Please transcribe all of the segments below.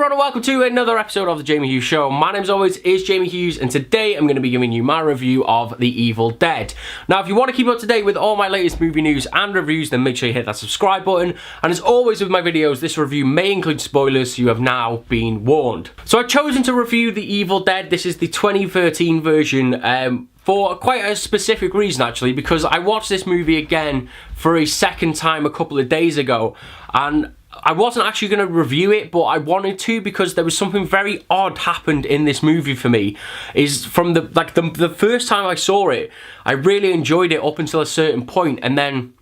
everyone and welcome to another episode of The Jamie Hughes Show. My name as always is Jamie Hughes and today I'm going to be giving you my review of The Evil Dead. Now if you want to keep up to date with all my latest movie news and reviews, then make sure you hit that subscribe button. And as always with my videos, this review may include spoilers, so you have now been warned. So I've chosen to review The Evil Dead. This is the 2013 version for quite a specific reason actually, because I watched this movie again for a second time a couple of days ago, and I wasn't actually going to review it, but I wanted to because there was something very odd happened in this movie for me. Is from the first time I saw it, I really enjoyed it up until a certain point, and then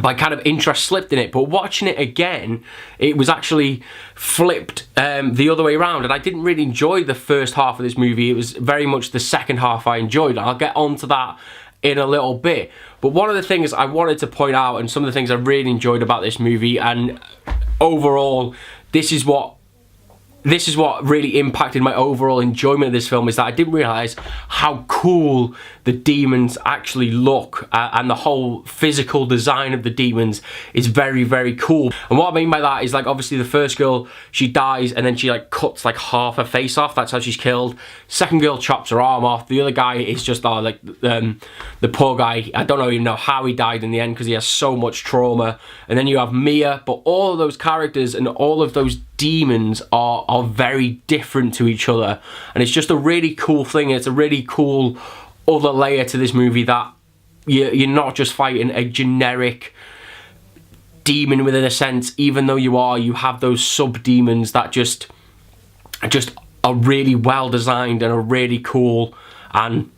my kind of interest slipped in it. But watching it again, it was actually flipped the other way around, and I didn't really enjoy the first half of this movie. It was very much the second half I enjoyed. I'll get onto that in a little bit. But one of the things I wanted to point out, and some of the things I really enjoyed about this movie, and overall, this is what really impacted my overall enjoyment of this film, is that I didn't realise how cool the demons actually look, and the whole physical design of the demons is very, very cool. And what I mean by that is, like, obviously the first girl, she dies and then she like cuts like half her face off. That's how she's killed. Second girl chops her arm off. The other guy is just the poor guy, I don't even know how he died in the end because he has so much trauma. And then you have Mia, but all of those characters and all of those demons are very different to each other, and it's just a really cool thing. It's a really cool other layer to this movie, that you're not just fighting a generic demon within a sense, even though you have those sub-demons that just are really well designed and are really cool and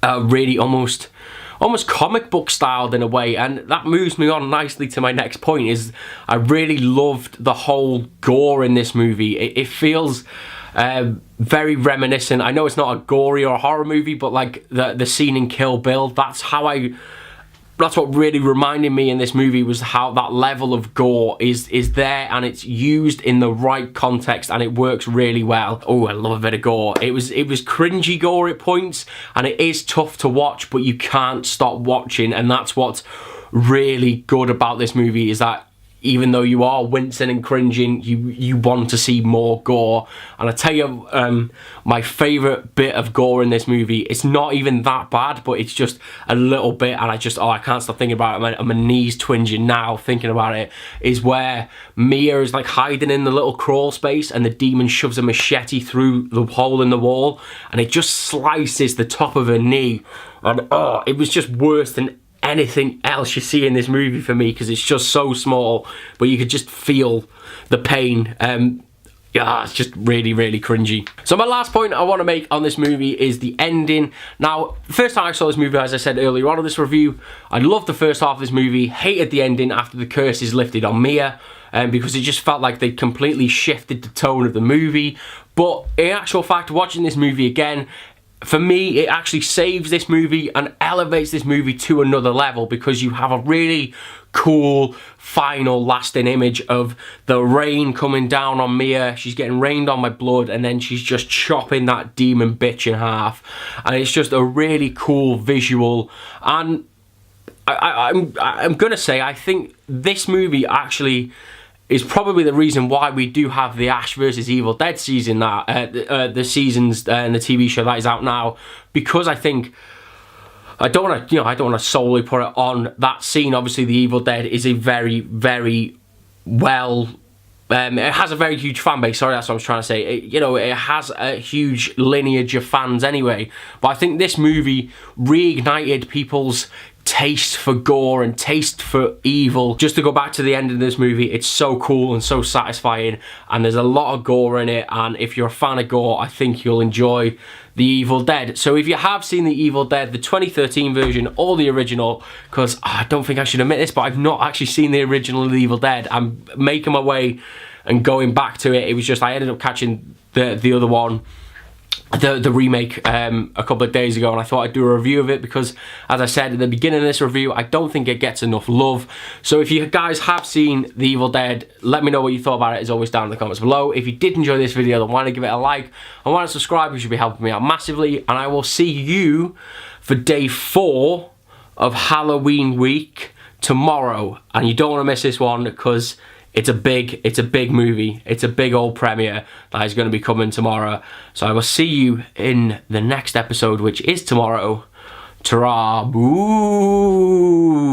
really almost comic book styled in a way. And that moves me on nicely to my next point, is I really loved the whole gore in this movie. It feels very reminiscent. I know it's not a gory or a horror movie, but like the scene in Kill Bill, that's what really reminded me in this movie, was how that level of gore is there, and it's used in the right context and it works really well. Oh, I love a bit of gore. It was cringy gore at points, and it is tough to watch, but you can't stop watching. And that's what's really good about this movie, is that even though you are wincing and cringing, you want to see more gore. And I tell you, my favourite bit of gore in this movie, it's not even that bad, but it's just a little bit, and I can't stop thinking about it. My knees twinging now thinking about it, is where Mia is like hiding in the little crawl space and the demon shoves a machete through the hole in the wall and it just slices the top of her knee. And it was just worse than anything else you see in this movie for me, because it's just so small, but you could just feel the pain. It's just really, really cringy. So my last point I want to make on this movie is the ending. Now, the first time I saw this movie, as I said earlier on in this review, I loved the first half of this movie, hated the ending after the curse is lifted on Mia, because it just felt like they completely shifted the tone of the movie. But in actual fact, watching this movie again, for me, it actually saves this movie and elevates this movie to another level, because you have a really cool final lasting image of the rain coming down on Mia. She's getting rained on by blood, and then she's just chopping that demon bitch in half, and it's just a really cool visual. And I'm gonna say, I think this movie actually is probably the reason why we do have the Ash vs Evil Dead season, the seasons and the TV show that is out now, because I think I don't want to solely put it on that scene. Obviously, The Evil Dead is a very, very well. It has a very huge fan base. Sorry, that's what I was trying to say. It has a huge lineage of fans anyway. But I think this movie reignited people's taste for gore and taste for evil. Just to go back to the end of this movie, it's so cool and so satisfying, and there's a lot of gore in it, and if you're a fan of gore, I think you'll enjoy The Evil Dead. So if you have seen The Evil Dead, the 2013 version or the original, because I don't think I should admit this, but I've not actually seen the original The Evil Dead. I'm making my way and going back to it. It was just, I ended up catching the other one, the remake, a couple of days ago, and I thought I'd do a review of it because, as I said at the beginning of this review, I don't think it gets enough love. So if you guys have seen The Evil Dead, let me know what you thought about it, as always, down in the comments below. If you did enjoy this video, then why not give it a like, and why not subscribe, which should be helping me out massively. And I will see you for day 4 of Halloween week tomorrow, and you don't want to miss this one because it's a big movie. It's a big old premiere that is going to be coming tomorrow. So I will see you in the next episode, which is tomorrow. Ta-ra, boo!